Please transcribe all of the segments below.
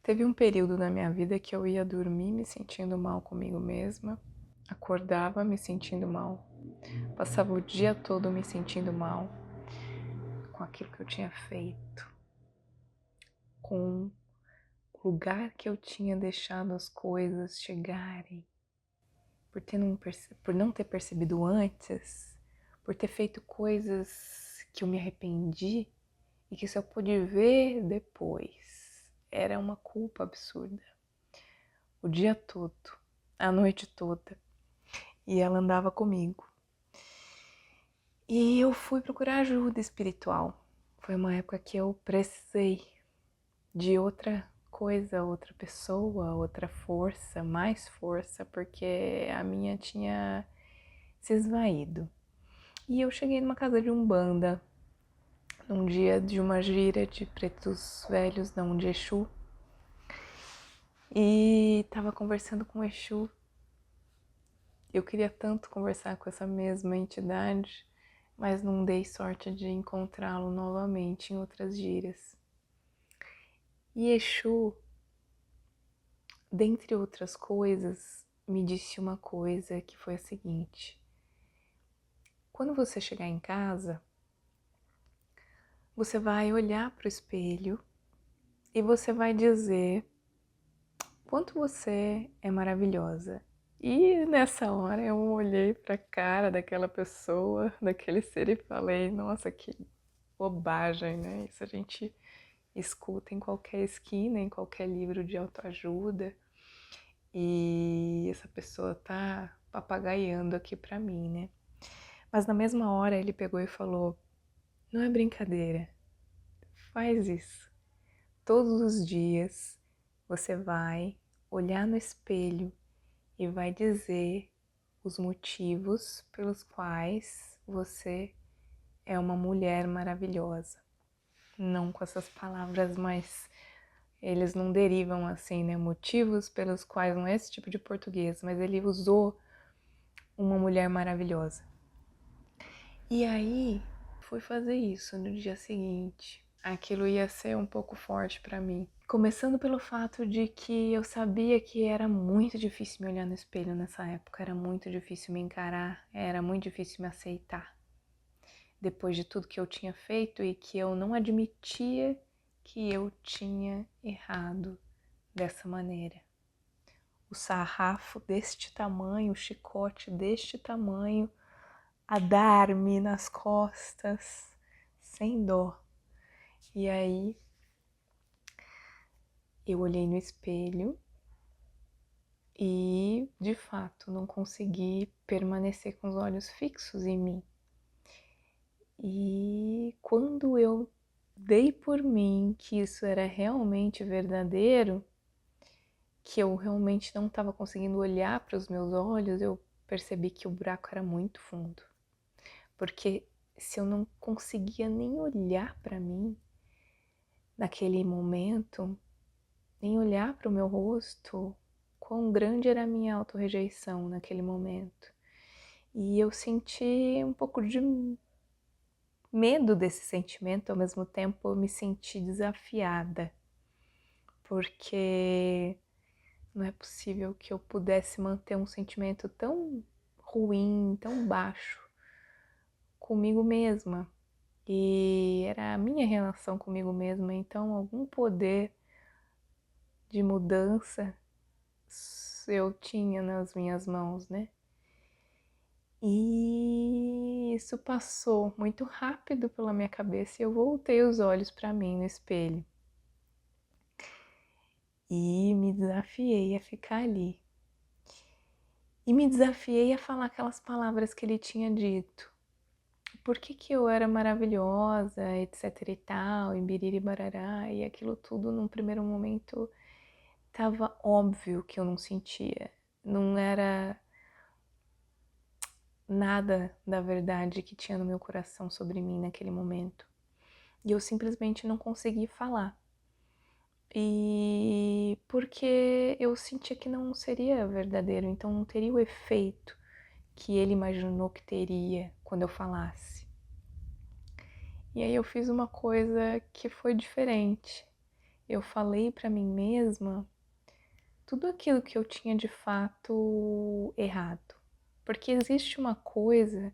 Teve um período na minha vida que eu ia dormir me sentindo mal comigo mesma, acordava me sentindo mal, passava o dia todo me sentindo mal com aquilo que eu tinha feito, com o lugar que eu tinha deixado as coisas chegarem, por não ter percebido antes, por ter feito coisas que eu me arrependi e que só pude ver depois. Era uma culpa absurda. O dia todo, a noite toda. E ela andava comigo. E eu fui procurar ajuda espiritual. Foi uma época que eu precisei de outra coisa, outra pessoa, outra força, mais força, porque a minha tinha se esvaído. E eu cheguei numa casa de umbanda, num dia de uma gira de pretos velhos, não de Exu, e tava conversando com o Exu. Eu queria tanto conversar com essa mesma entidade, mas não dei sorte de encontrá-lo novamente em outras giras. E Exu, dentre outras coisas, me disse uma coisa que foi a seguinte: quando você chegar em casa, você vai olhar para o espelho e você vai dizer quanto você é maravilhosa. E nessa hora eu olhei para a cara daquela pessoa, daquele ser e falei: nossa, que bobagem, né? Isso a gente escuta em qualquer esquina, em qualquer livro de autoajuda. E essa pessoa tá papagaiando aqui pra mim, né? Mas na mesma hora ele pegou e falou: não é brincadeira, faz isso. Todos os dias você vai olhar no espelho e vai dizer os motivos pelos quais você é uma mulher maravilhosa. Não com essas palavras, mas eles não derivam assim, né? Motivos pelos quais, não é esse tipo de português, mas ele usou uma mulher maravilhosa. E aí, fui fazer isso no dia seguinte. Aquilo ia ser um pouco forte pra mim. Começando pelo fato de que eu sabia que era muito difícil me olhar no espelho nessa época, era muito difícil me encarar, era muito difícil me aceitar. Depois de tudo que eu tinha feito e que eu não admitia que eu tinha errado dessa maneira. O sarrafo deste tamanho, o chicote deste tamanho, a dar-me nas costas, sem dó. E aí, eu olhei no espelho e, de fato, não consegui permanecer com os olhos fixos em mim. E quando eu dei por mim que isso era realmente verdadeiro, que eu realmente não estava conseguindo olhar para os meus olhos, eu percebi que o buraco era muito fundo. Porque se eu não conseguia nem olhar para mim naquele momento, nem olhar para o meu rosto, quão grande era a minha autorrejeição naquele momento. E eu senti um pouco de medo desse sentimento, ao mesmo tempo eu me senti desafiada, porque não é possível que eu pudesse manter um sentimento tão ruim, tão baixo comigo mesma. E era a minha relação comigo mesma, então algum poder de mudança eu tinha nas minhas mãos, né? E isso passou muito rápido pela minha cabeça e eu voltei os olhos para mim no espelho. E me desafiei a ficar ali. E me desafiei a falar aquelas palavras que ele tinha dito. Por que que eu era maravilhosa, etc e tal, e biriri barará, e aquilo tudo num primeiro momento tava óbvio que eu não sentia. Não era nada da verdade que tinha no meu coração sobre mim naquele momento. E eu simplesmente não consegui falar. E porque eu sentia que não seria verdadeiro, então não teria o efeito que ele imaginou que teria quando eu falasse. E aí eu fiz uma coisa que foi diferente. eu falei pra mim mesma tudo aquilo que eu tinha de fato errado. Porque existe uma coisa,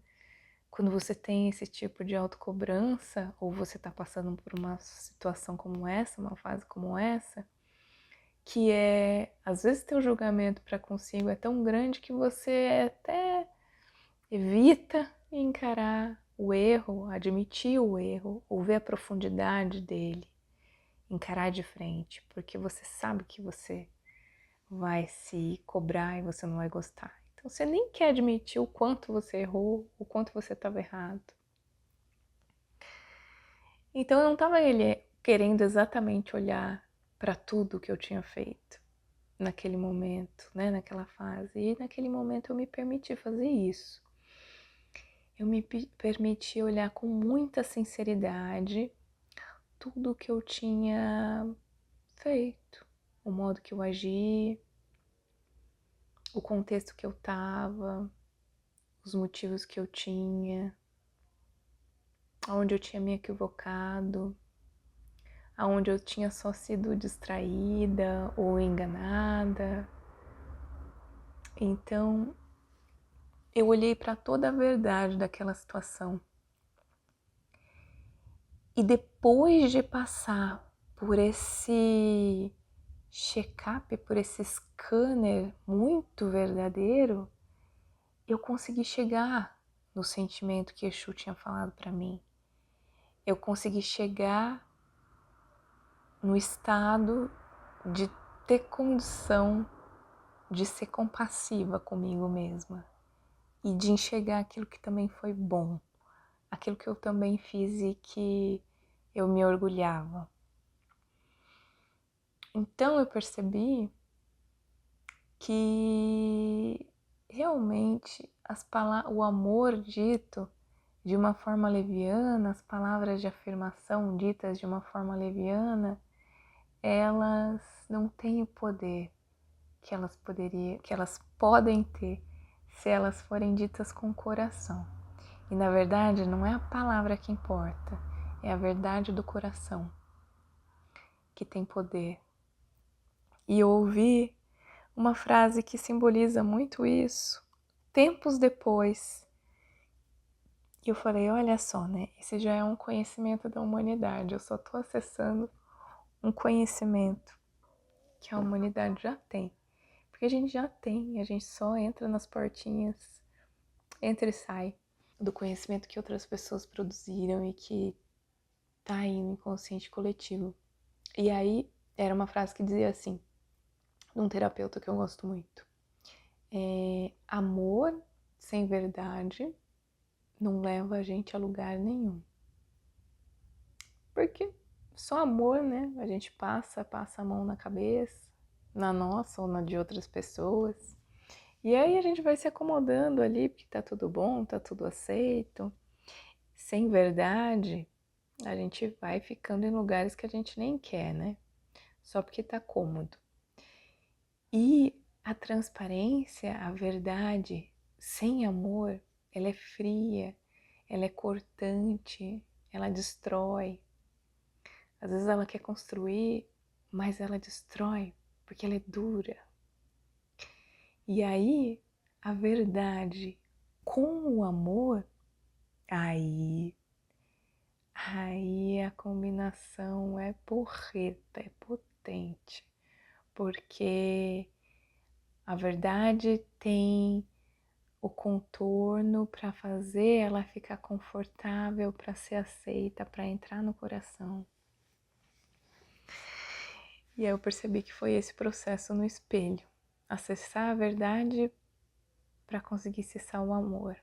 quando você tem esse tipo de autocobrança, ou você tá passando por uma situação como essa, uma fase como essa, que é, às vezes teu julgamento para consigo é tão grande que você até evita encarar o erro, admitir o erro, ou ver a profundidade dele, encarar de frente, porque você sabe que você vai se cobrar e você não vai gostar. Então você nem quer admitir o quanto você errou, o quanto você estava errado. Então eu não estava querendo exatamente olhar para tudo que eu tinha feito naquele momento, né, naquela fase. E naquele momento eu me permiti fazer isso. Eu me permiti olhar com muita sinceridade tudo que eu tinha feito, o modo que eu agi, o contexto que eu estava, os motivos que eu tinha, aonde eu tinha me equivocado, aonde eu tinha só sido distraída ou enganada. Então, eu olhei para toda a verdade daquela situação. E depois de passar por esse check-up, por esse scanner muito verdadeiro, eu consegui chegar no sentimento que Exu tinha falado para mim. Eu consegui chegar no estado de ter condição de ser compassiva comigo mesma e de enxergar aquilo que também foi bom, aquilo que eu também fiz e que eu me orgulhava. Então eu percebi que realmente o amor dito de uma forma leviana, as palavras de afirmação ditas de uma forma leviana, elas não têm o poder que elas podem ter se elas forem ditas com o coração. E na verdade não é a palavra que importa, é a verdade do coração que tem poder. E eu ouvi uma frase que simboliza muito isso, tempos depois. E eu falei, olha só, né? Esse já é um conhecimento da humanidade, eu só estou acessando um conhecimento que a humanidade já tem. Porque a gente já tem, a gente só entra nas portinhas, entra e sai do conhecimento que outras pessoas produziram e que tá aí no inconsciente coletivo. E aí, era uma frase que dizia assim, de um terapeuta que eu gosto muito. Amor sem verdade não leva a gente a lugar nenhum. Porque só amor, né? A gente passa a mão na cabeça, na nossa ou na de outras pessoas. E aí a gente vai se acomodando ali, porque tá tudo bom, tá tudo aceito. Sem verdade, a gente vai ficando em lugares que a gente nem quer, né? Só porque tá cômodo. E a transparência, a verdade, sem amor, ela é fria, ela é cortante, ela destrói. Às vezes ela quer construir, mas ela destrói, porque ela é dura. E aí, a verdade com o amor, aí a combinação é porreta, é potente, porque a verdade tem o contorno para fazer ela ficar confortável, para ser aceita, para entrar no coração. E aí eu percebi que foi esse processo no espelho, acessar a verdade para conseguir cessar o amor.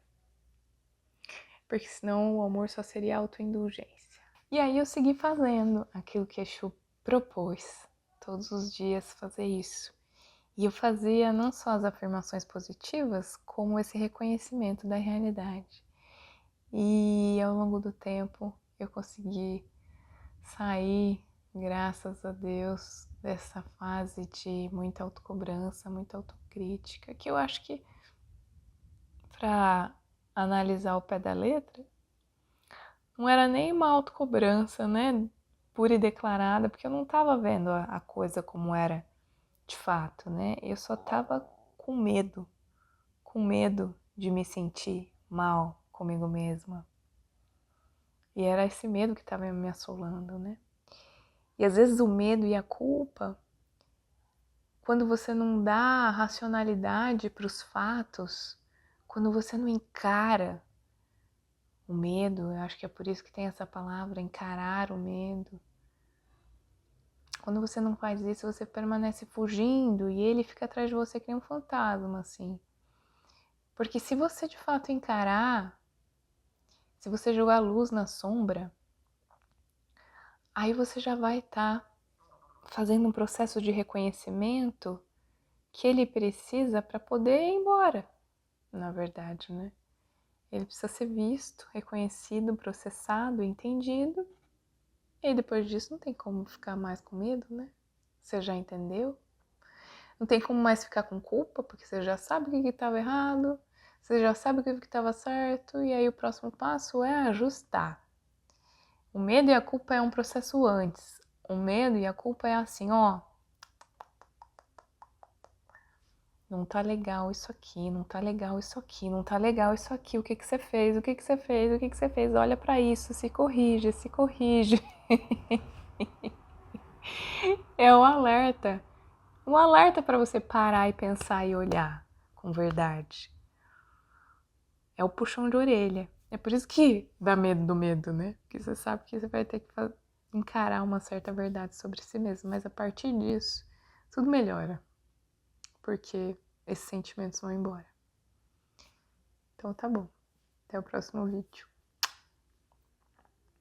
Porque senão o amor só seria autoindulgência. E aí eu segui fazendo aquilo que Exu propôs, todos os dias fazer isso. E eu fazia não só as afirmações positivas, como esse reconhecimento da realidade. E ao longo do tempo eu consegui sair, graças a Deus, dessa fase de muita autocobrança, muita autocrítica, que eu acho que, para analisar o pé da letra, não era nem uma autocobrança, né? pura e declarada, porque eu não estava vendo a coisa como era de fato, né? Eu só estava com medo de me sentir mal comigo mesma. E era esse medo que estava me assolando, né? E às vezes o medo e a culpa, quando você não dá racionalidade para os fatos, quando você não encara o medo, eu acho que é por isso que tem essa palavra, encarar o medo. Quando você não faz isso, você permanece fugindo e ele fica atrás de você que nem um fantasma, assim. Porque se você de fato encarar, se você jogar luz na sombra, aí você já vai estar fazendo um processo de reconhecimento que ele precisa para poder ir embora, na verdade, né? Ele precisa ser visto, reconhecido, processado, entendido. E aí depois disso não tem como ficar mais com medo, né? Você já entendeu? Não tem como mais ficar com culpa, porque você já sabe o que estava errado, você já sabe o que estava certo, e aí o próximo passo é ajustar. O medo e a culpa é um processo antes. O medo e a culpa é assim, ó, não tá legal isso aqui, não tá legal isso aqui, não tá legal isso aqui, o que que você fez, o que que você fez, o que que você fez, olha pra isso, se corrige, se corrige. É um alerta para você parar e pensar e olhar com verdade. É o puxão de orelha. É por isso que dá medo do medo, né? Porque você sabe que você vai ter que encarar uma certa verdade sobre si mesmo, mas a partir disso, tudo melhora. Porque esses sentimentos vão embora. Então tá bom. Até o próximo vídeo.